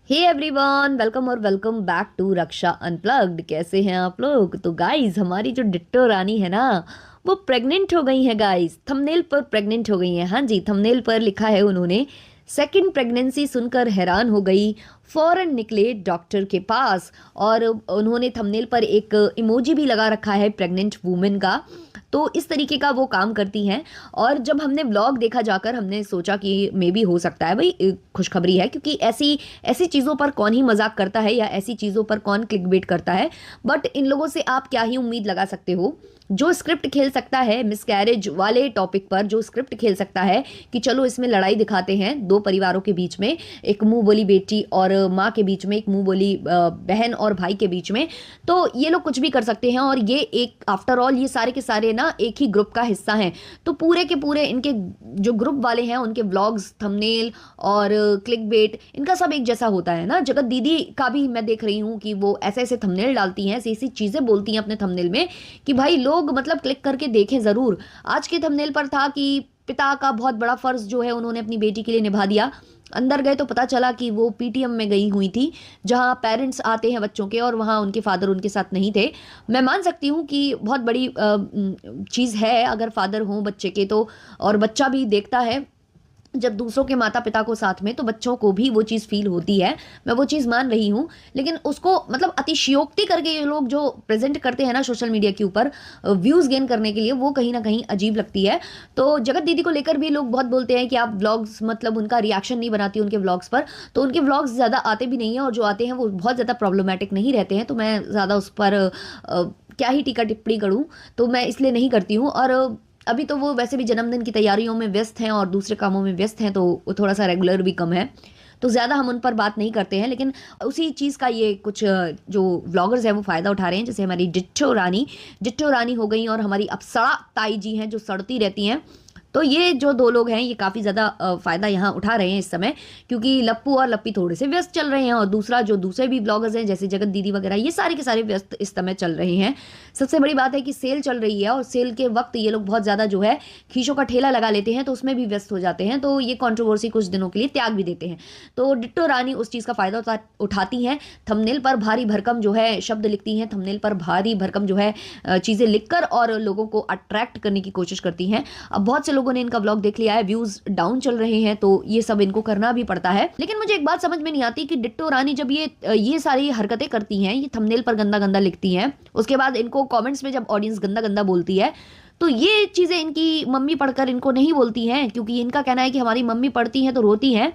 हे everyone, welcome और welcome back to Raksha unplugged. कैसे हैं आप लोग? तो गाइस, हमारी जो डिट्टो रानी है ना, वो प्रेग्नेंट हो गई है। गाइस, थंबनेल पर प्रेग्नेंट हो गई है। हाँ जी, थंबनेल पर लिखा है उन्होंने सेकंड प्रेगनेंसी। सुनकर हैरान हो गई, फौरन निकले डॉक्टर के पास। और उन्होंने थंबनेल पर एक इमोजी भी लगा रखा है प्रेग्नेंट वुमेन का। तो इस तरीके का वो काम करती हैं। और जब हमने व्लॉग देखा जाकर, हमने सोचा कि मे बी हो सकता है भाई खुशखबरी है, क्योंकि ऐसी ऐसी चीज़ों पर कौन ही मजाक करता है या ऐसी चीज़ों पर कौन क्लिकबेट करता है। बट इन लोगों से आप क्या ही उम्मीद लगा सकते हो। जो स्क्रिप्ट खेल सकता है मिसकैरेज वाले टॉपिक पर, जो स्क्रिप्ट खेल सकता है कि चलो इसमें लड़ाई दिखाते हैं दो परिवारों के बीच में, एक मुंह बोली बेटी और माँ के बीच में, एक मुंह बोली बहन और भाई के बीच में, तो ये लोग कुछ भी कर सकते हैं। और ये एक आफ्टर ऑल ये सारे के सारे ना एक ही ग्रुप का हिस्सा हैं। तो पूरे के पूरे इनके जो ग्रुप वाले हैं, उनके व्लॉग्स, थंबनेल और क्लिकबेट, इनका सब एक जैसा होता है ना। जगत दीदी का भी मैं देख रही हूँ कि वो ऐसे ऐसे थंबनेल डालती हैं, ऐसी ऐसी चीज़ें बोलती हैं अपने थंबनेल में कि भाई लोग मतलब क्लिक करके देखें ज़रूर। आज के थंबनेल पर था कि पिता का बहुत बड़ा फर्ज जो है उन्होंने अपनी बेटी के लिए निभा दिया। अंदर गए तो पता चला कि वो पीटीएम में गई हुई थी, जहां पेरेंट्स आते हैं बच्चों के, और वहां उनके फादर उनके साथ नहीं थे। मैं मान सकती हूँ कि बहुत बड़ी चीज़ है अगर फादर हो बच्चे के तो, और बच्चा भी देखता है जब दूसरों के माता पिता को साथ में, तो बच्चों को भी वो चीज़ फील होती है। मैं वो चीज़ मान रही हूँ, लेकिन उसको मतलब अतिशयोक्ति करके ये लोग जो प्रेजेंट करते हैं ना सोशल मीडिया के ऊपर व्यूज़ गेन करने के लिए, वो कहीं ना कहीं अजीब लगती है। तो जगत दीदी को लेकर भी लोग बहुत बोलते हैं कि आप व्लॉग्स मतलब उनका रिएक्शन नहीं बनाती उनके व्लॉग्स पर। तो उनके व्लॉग्स ज़्यादा आते भी नहीं हैं, और जो आते हैं वो बहुत ज़्यादा प्रॉब्लमेटिक नहीं रहते हैं। तो मैं ज़्यादा उस पर क्या ही टीका टिप्पणी करूँ, तो मैं इसलिए नहीं करती हूँ। और अभी तो वो वैसे भी जन्मदिन की तैयारियों में व्यस्त हैं और दूसरे कामों में व्यस्त हैं, तो वो थोड़ा सा रेगुलर भी कम है, तो ज़्यादा हम उन पर बात नहीं करते हैं। लेकिन उसी चीज़ का ये कुछ जो व्लॉगर्स हैं वो फ़ायदा उठा रहे हैं। जैसे हमारी डिट्टो रानी हो गई, और हमारी अप्सरा ताई जी हैं जो सड़ती रहती हैं। तो ये जो दो लोग हैं ये काफ़ी ज़्यादा फ़ायदा यहाँ उठा रहे हैं इस समय, क्योंकि लप्पू और लप्पी थोड़े से व्यस्त चल रहे हैं, और दूसरा जो दूसरे भी ब्लॉगर्स हैं जैसे जगत दीदी वगैरह, ये सारे के सारे व्यस्त इस समय चल रहे हैं। सबसे बड़ी बात है कि सेल चल रही है, और सेल के वक्त ये लोग बहुत ज़्यादा जो है खींचों का ठेला लगा लेते हैं, तो उसमें भी व्यस्त हो जाते हैं। तो ये कंट्रोवर्सी कुछ दिनों के लिए त्याग भी देते हैं। तो डिट्टो रानी उस चीज़ का फ़ायदा उठाती हैं। थंबनेल पर भारी भरकम जो है शब्द लिखती हैं, थंबनेल पर भारी भरकम जो है चीज़ें लिखकर और लोगों को अट्रैक्ट करने की कोशिश करती हैं। अब बहुत से लोगों ने इनका ब्लॉग देख लिया है, व्यूज डाउन चल रहे हैं, तो ये सब इनको करना भी पड़ता है। लेकिन मुझे एक बात समझ में नहीं आती कि डिट्टो रानी जब ये सारी हरकतें करती हैं, ये थंबनेल पर गंदा गंदा लिखती हैं, उसके बाद इनको कमेंट्स में जब ऑडियंस गंदा गंदा बोलती है, तो ये चीज़ें इनकी मम्मी पढ़कर इनको नहीं बोलती हैं, क्योंकि इनका कहना है कि हमारी मम्मी पढ़ती हैं तो रोती हैं।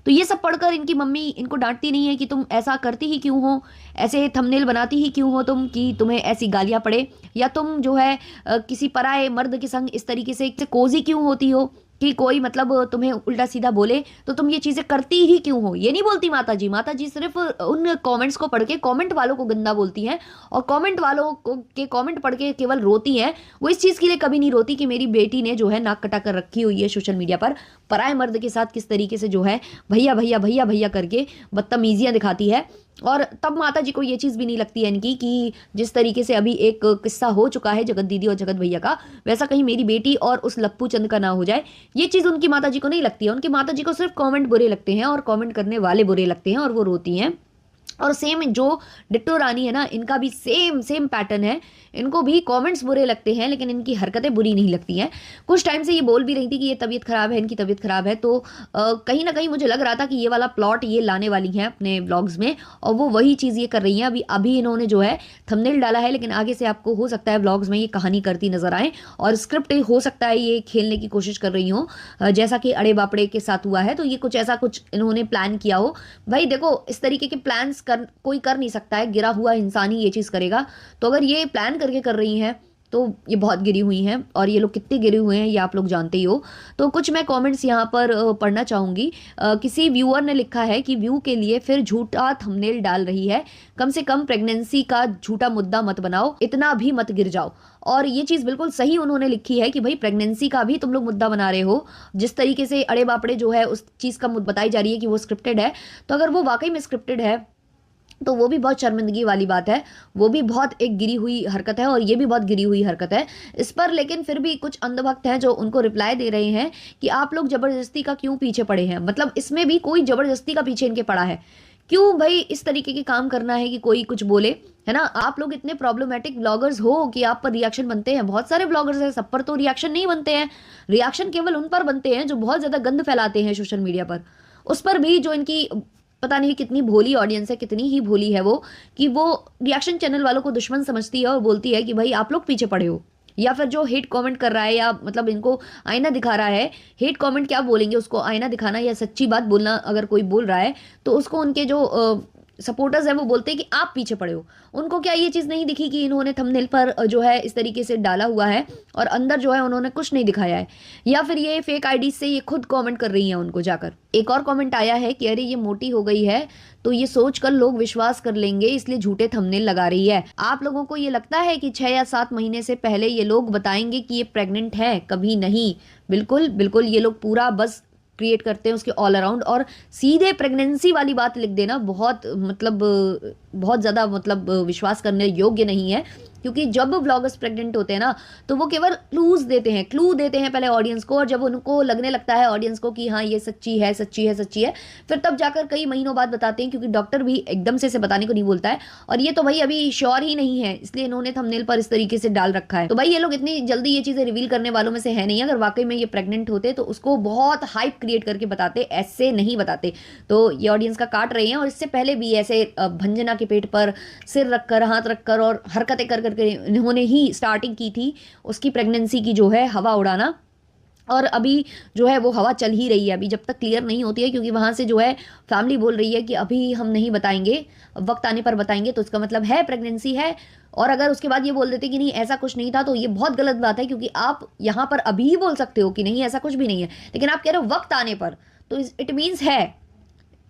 तो ये सब पढ़कर इनकी मम्मी इनको डांटती नहीं है कि तुम ऐसा करती ही क्यों हो, ऐसे थंबनेल बनाती ही क्यों हो तुम, कि तुम्हें ऐसी गालियां पड़े, या तुम जो है किसी पराये मर्द के संग इस तरीके से कोजी क्यों होती हो कि कोई मतलब तुम्हें उल्टा सीधा बोले, तो तुम ये चीज़ें करती ही क्यों हो। ये नहीं बोलती माता जी। माता जी सिर्फ उन कमेंट्स को पढ़ के कमेंट वालों को गंदा बोलती हैं, और कमेंट वालों को के कमेंट पढ़ के केवल रोती हैं। वो इस चीज़ के लिए कभी नहीं रोती कि मेरी बेटी ने जो है नाक कटा कर रखी हुई है सोशल मीडिया पर, पराये मर्द के साथ किस तरीके से जो है भैया भैया भैया भैया करके बदतमीजियां दिखाती है। और तब माता जी को ये चीज़ भी नहीं लगती है इनकी कि जिस तरीके से अभी एक किस्सा हो चुका है जगत दीदी और जगत भैया का, वैसा कहीं मेरी बेटी और उस लप्पू चंद का ना हो जाए। ये चीज़ उनकी माता जी को नहीं लगती है। उनकी माता जी को सिर्फ कमेंट बुरे लगते हैं, और कमेंट करने वाले बुरे लगते हैं, और वो रोती हैं। और सेम जो डिट्टो रानी है ना, इनका भी सेम सेम पैटर्न है। इनको भी कमेंट्स बुरे लगते हैं, लेकिन इनकी हरकतें बुरी नहीं लगती हैं। कुछ टाइम से ये बोल भी रही थी कि ये तबीयत खराब है, इनकी तबीयत खराब है, तो कहीं ना कहीं मुझे लग रहा था कि ये वाला प्लॉट ये लाने वाली हैं अपने व्लॉग्स में, और वो वही चीज़ ये कर रही हैं। अभी अभी इन्होंने जो है थंबनेल डाला है, लेकिन आगे से आपको हो सकता है व्लॉग्स में ये कहानी करती नजर आए, और स्क्रिप्ट हो सकता है ये खेलने की कोशिश कर रही हो, जैसा कि अड़े बापड़े के साथ हुआ है। तो ये कुछ ऐसा कुछ इन्होंने प्लान किया हो। भाई देखो, इस तरीके के प्लान्स कोई कर नहीं सकता है, गिरा हुआ इंसान ही ये चीज़ करेगा। तो अगर ये प्लान करके कर रही हैं, तो ये बहुत गिरी हुई हैं, और ये लोग कितने गिरे हुए हैं ये आप लोग जानते ही हो। तो कुछ मैं कमेंट्स यहाँ पर पढ़ना चाहूँगी। किसी व्यूअर ने लिखा है कि व्यू के लिए फिर झूठा थंबनेल डाल रही है, कम से कम प्रेगनेंसी का झूठा मुद्दा मत बनाओ, इतना भी मत गिर जाओ। और ये चीज़ बिल्कुल सही उन्होंने लिखी है कि भाई प्रेगनेंसी का भी तुम लोग मुद्दा बना रहे हो। जिस तरीके से अड़े बापड़े जो है उस चीज़ का बताई जा रही है कि वो स्क्रिप्टेड है, तो अगर वो वाकई में स्क्रिप्टेड है तो वो भी बहुत शर्मिंदगी वाली बात है। वो भी बहुत एक गिरी हुई हरकत है, और ये भी बहुत गिरी हुई हरकत है इस पर। लेकिन फिर भी कुछ अंधभक्त हैं जो उनको रिप्लाई दे रहे हैं कि आप लोग जबरदस्ती का क्यों पीछे पड़े हैं। मतलब इसमें भी कोई जबरदस्ती का पीछे इनके पड़ा है क्यों भाई इस तरीके के काम करना है कि कोई कुछ बोले, है ना। आप लोग इतने प्रॉब्लमेटिक ब्लॉगर्स हो कि आप पर रिएक्शन बनते हैं। बहुत सारे ब्लॉगर्स हैं, सब पर तो रिएक्शन नहीं बनते हैं। रिएक्शन केवल उन पर बनते हैं जो बहुत ज्यादा गंद फैलाते हैं सोशल मीडिया पर। उस पर भी जो इनकी पता नहीं कितनी भोली ऑडियंस है, कितनी ही भोली है वो, कि वो रिएक्शन चैनल वालों को दुश्मन समझती है और बोलती है कि भाई आप लोग पीछे पड़े हो। या फिर जो हेट कमेंट कर रहा है या मतलब इनको आईना दिखा रहा है, हेट कमेंट क्या बोलेंगे उसको, आईना दिखाना या सच्ची बात बोलना अगर कोई बोल रहा है तो उसको उनके जो सपोर्टर्स हैं वो बोलते हैं कि आप पीछे पड़े हो। उनको क्या ये चीज़ नहीं दिखी कि इन्होंने थंबनेल पर जो है इस तरीके से डाला हुआ है और अंदर जो है उन्होंने कुछ नहीं दिखाया है, या फिर ये फेक आईडी से ये खुद कमेंट कर रही हैं उनको जाकर। एक और कमेंट आया है कि अरे ये मोटी हो गई है तो ये सोचकर लोग विश्वास कर लेंगे इसलिए झूठे थंबनेल लगा रही है। आप लोगों को ये लगता है कि 6 या 7 महीने से पहले ये लोग बताएंगे कि ये प्रेग्नेंट है? कभी नहीं। बिल्कुल बिल्कुल ये लोग पूरा बस क्रिएट करते हैं उसके ऑल अराउंड, और सीधे प्रेगनेंसी वाली बात लिख देना बहुत मतलब बहुत ज़्यादा मतलब विश्वास करने योग्य नहीं है। क्योंकि जब व्लॉगर्स प्रेग्नेंट होते हैं ना तो वो केवल क्लू देते हैं पहले ऑडियंस को, और जब उनको लगने लगता है ऑडियंस को कि हाँ ये सच्ची है सच्ची है सच्ची है, फिर तब जाकर कई महीनों बाद बताते हैं, क्योंकि डॉक्टर भी एकदम से इसे बताने को नहीं बोलता है। और ये तो भाई अभी श्योर ही नहीं है, इसलिए इन्होंने थंबनेल पर इस तरीके से डाल रखा है। तो भाई ये लोग इतनी जल्दी ये चीज़ें रिवील करने वालों में से है नहीं। अगर वाकई में ये प्रेग्नेंट होते तो उसको बहुत हाइप क्रिएट करके बताते, ऐसे नहीं बताते। तो ये ऑडियंस का काट रहे हैं, और इससे पहले भी ऐसे भंजना के पेट पर सिर रखकर, हाथ रखकर और हरकतें कर करके इन्होंने ही स्टार्टिंग की थी उसकी प्रेगनेंसी की जो है हवा उड़ाना। और अभी जो है वो हवा चल ही रही है, अभी जब तक क्लियर नहीं होती है, क्योंकि वहाँ से जो है फैमिली बोल रही है कि अभी हम नहीं बताएंगे, वक्त आने पर बताएंगे। तो इसका मतलब है प्रेगनेंसी है। और अगर उसके बाद ये बोल देते कि नहीं ऐसा कुछ नहीं था तो ये बहुत गलत बात है, क्योंकि आप यहाँ पर अभी ही बोल सकते हो कि नहीं ऐसा कुछ भी नहीं है, लेकिन आप कह रहे हो वक्त आने पर, तो इट मीन्स है।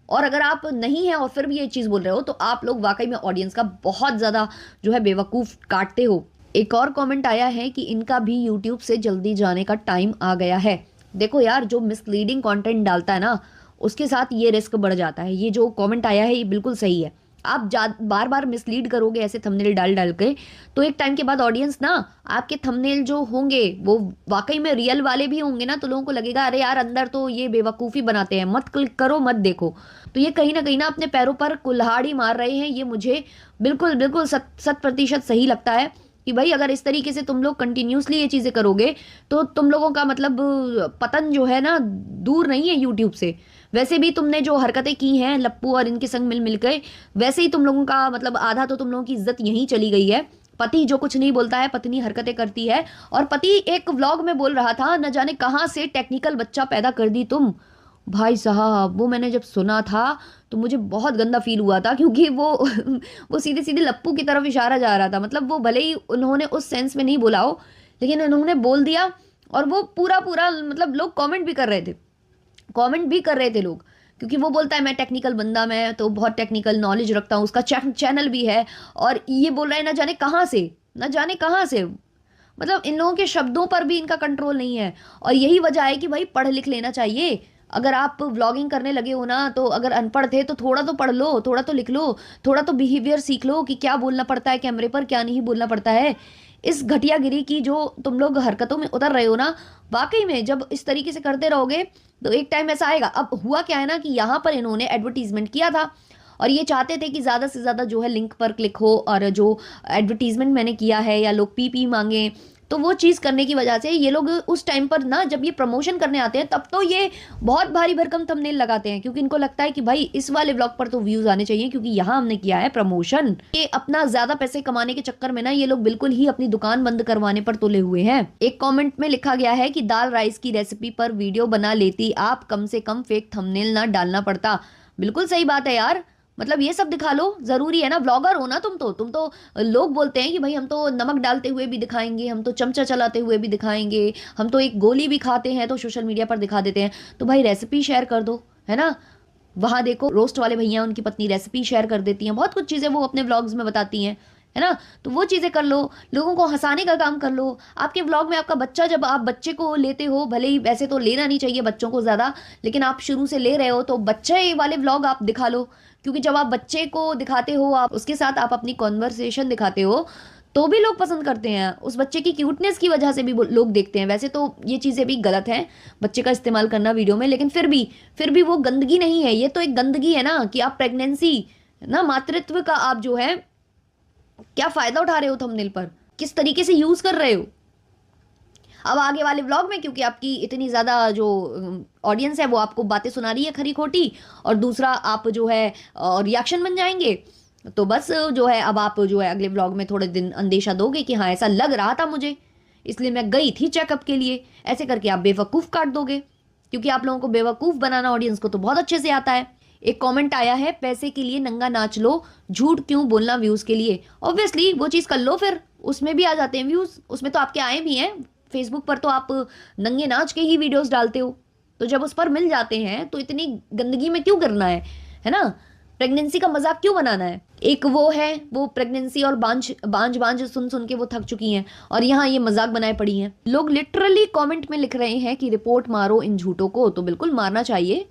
और अगर आप नहीं है और फिर भी ये चीज़ बोल रहे हो तो आप लोग वाकई में ऑडियंस का बहुत ज़्यादा जो है बेवकूफ़ काटते हो। एक और कमेंट आया है कि इनका भी यूट्यूब से जल्दी जाने का टाइम आ गया है। देखो यार, जो मिसलीडिंग कंटेंट डालता है ना उसके साथ ये रिस्क बढ़ जाता है। ये जो कमेंट आया है ये बिल्कुल सही है। आप बार बार मिसलीड करोगे ऐसे थंबनेल डाल डाल के, तो एक टाइम के बाद ऑडियंस ना आपके थंबनेल जो होंगे वो वाकई में रियल वाले भी होंगे ना, तो लोगों को लगेगा अरे यार अंदर तो ये बेवकूफ़ी बनाते हैं, मत क्लिक करो मत देखो। तो ये कहीं ना अपने पैरों पर कुल्हाड़ी मार रहे हैं। ये मुझे बिल्कुल बिल्कुल 100% सही लगता है कि भाई अगर इस तरीके से तुम लोग कंटिन्यूसली ये चीज़ें करोगे तो तुम लोगों का मतलब पतन जो है ना दूर नहीं है यूट्यूब से। वैसे भी तुमने जो हरकतें की हैं लप्पू और इनके संग मिल के, वैसे ही तुम लोगों का मतलब आधा तो तुम लोगों की इज्जत यहीं चली गई है। पति जो कुछ नहीं बोलता है, पत्नी हरकतें करती है। और पति एक व्लॉग में बोल रहा था न जाने कहाँ से टेक्निकल बच्चा पैदा कर दी तुम। भाई साहब वो मैंने जब सुना था तो मुझे बहुत गंदा फील हुआ था, क्योंकि वो वो सीधे सीधे लप्पू की तरफ इशारा जा रहा था। मतलब वो भले ही उन्होंने उस सेंस में नहीं बोला हो, लेकिन उन्होंने बोल दिया। और वो पूरा पूरा मतलब लोग कमेंट भी कर रहे थे, लोग, क्योंकि वो बोलता है मैं टेक्निकल बंदा, मैं तो बहुत टेक्निकल नॉलेज रखता हूँ, उसका चैनल भी है। और ये बोल रहा है ना जाने कहाँ से, न जाने कहाँ से। मतलब इन लोगों के शब्दों पर भी इनका कंट्रोल नहीं है। और यही वजह है कि भाई पढ़ लिख लेना चाहिए। अगर आप व्लॉगिंग करने लगे हो ना, तो अगर अनपढ़ थे तो थोड़ा तो पढ़ लो, थोड़ा तो लिख लो, थोड़ा तो बिहेवियर सीख लो कि क्या बोलना पड़ता है कैमरे पर, क्या नहीं बोलना पड़ता है। इस घटियागिरी की जो तुम लोग हरकतों में उतर रहे हो ना, वाकई में जब इस तरीके से करते रहोगे तो एक टाइम ऐसा आएगा। अब हुआ क्या है ना कि यहाँ पर इन्होंने एडवर्टीजमेंट किया था और ये चाहते थे कि ज़्यादा से ज़्यादा जो है लिंक पर क्लिक हो, और जो एडवर्टीजमेंट मैंने किया है या लोग पी मांगे, तो वो चीज़ करने की वजह से ये लोग उस टाइम पर ना जब ये प्रमोशन करने आते हैं तब तो ये बहुत भारी भरकम थंबनेल लगाते हैं, क्योंकि इनको लगता है कि भाई इस वाले व्लॉग पर तो व्यूज आने चाहिए क्योंकि यहाँ हमने किया है प्रमोशन। ये अपना ज्यादा पैसे कमाने के चक्कर में ना ये लोग बिल्कुल ही अपनी दुकान बंद करवाने पर तुले हुए हैं। एक कॉमेंट में लिखा गया है कि दाल राइस की रेसिपी पर वीडियो बना लेती आप, कम से कम फेक थंबनेल ना डालना पड़ता। बिल्कुल सही बात है यार, मतलब ये सब दिखा लो, जरूरी है ना, ब्लॉगर हो ना तुम तो लोग बोलते हैं कि भाई हम तो नमक डालते हुए भी दिखाएंगे, हम तो चमचा चलाते हुए भी दिखाएंगे, हम तो एक गोली भी खाते हैं तो सोशल मीडिया पर दिखा देते हैं। तो भाई रेसिपी शेयर कर दो, है ना। वहां देखो रोस्ट वाले भैया, उनकी पत्नी रेसिपी शेयर कर देती हैं, बहुत कुछ चीजें वो अपने व्लॉग्स में बताती हैं, है ना। तो वो चीज़ें कर लो, लोगों को हंसाने का काम कर लो। आपके व्लॉग में आपका बच्चा, जब आप बच्चे को लेते हो, भले ही वैसे तो लेना नहीं चाहिए बच्चों को ज़्यादा, लेकिन आप शुरू से ले रहे हो तो बच्चे वाले व्लॉग आप दिखा लो, क्योंकि जब आप बच्चे को दिखाते हो, आप उसके साथ आप अपनी कॉन्वर्सेशन दिखाते हो, तो भी लोग पसंद करते हैं, उस बच्चे की क्यूटनेस की वजह से भी लोग देखते हैं। वैसे तो ये चीज़ें भी गलत हैं बच्चे का इस्तेमाल करना वीडियो में, लेकिन फिर भी वो गंदगी नहीं है, ये तो एक गंदगी है ना कि आप प्रेगनेंसी ना मातृत्व का आप जो है क्या फायदा उठा रहे हो थंबनेल पर, किस तरीके से यूज कर रहे हो। अब आगे वाले व्लॉग में क्योंकि आपकी इतनी ज़्यादा जो ऑडियंस है वो आपको बातें सुना रही है खरी खोटी, और दूसरा आप जो है रिएक्शन बन जाएंगे, तो बस जो है अब आप जो है अगले व्लॉग में थोड़े दिन अंदेशा दोगे कि हाँ ऐसा लग रहा था मुझे, इसलिए मैं गई थी चेकअप के लिए, ऐसे करके आप बेवकूफ़ काट दोगे, क्योंकि आप लोगों को बेवकूफ़ बनाना ऑडियंस को तो बहुत अच्छे से आता है। एक कमेंट आया है, पैसे के लिए नंगा नाच लो, झूठ क्यों बोलना व्यूज़ के लिए। ऑब्वियसली वो चीज़ कर लो, फिर उसमें भी आ जाते हैं व्यूज़, उसमें तो आपके आए भी हैं। फेसबुक पर तो आप नंगे नाच के ही वीडियोस डालते हो, तो जब उस पर मिल जाते हैं तो इतनी गंदगी में क्यों करना है ना। प्रेगनेंसी का मजाक क्यों बनाना है। एक वो है, वो प्रेगनेंसी और बांझ बांझ बांझ सुन सुन के वो थक चुकी हैं, और यहाँ ये मजाक बनाए पड़ी हैं। लोग लिटरली कमेंट में लिख रहे हैं कि रिपोर्ट मारो इन झूठों को, तो बिल्कुल मारना चाहिए,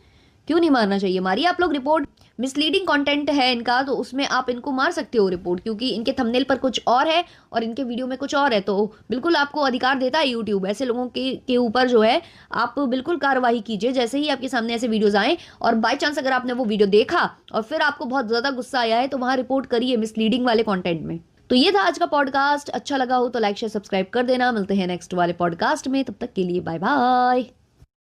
क्यों नहीं मारना चाहिए, मारिए आप लोग रिपोर्ट। मिसलीडिंग कंटेंट है इनका, तो उसमें आप इनको मार सकते हो रिपोर्ट, क्योंकि इनके थंबनेल पर कुछ और है और इनके वीडियो में कुछ और है, तो बिल्कुल आपको अधिकार देता है यूट्यूब ऐसे लोगों के ऊपर जो है आप बिल्कुल कार्रवाई कीजिए। जैसे ही आपके सामने ऐसे वीडियोज आए और बाय चांस अगर आपने वो वीडियो देखा और फिर आपको बहुत ज़्यादा गुस्सा आया है, तो वहाँ रिपोर्ट करिए मिसलीडिंग वाले कॉन्टेंट में। तो ये था आज का पॉडकास्ट, अच्छा लगा हो तो लाइक शेयर सब्सक्राइब कर देना। मिलते हैं नेक्स्ट वाले पॉडकास्ट में, तब तक के लिए बाय बाय।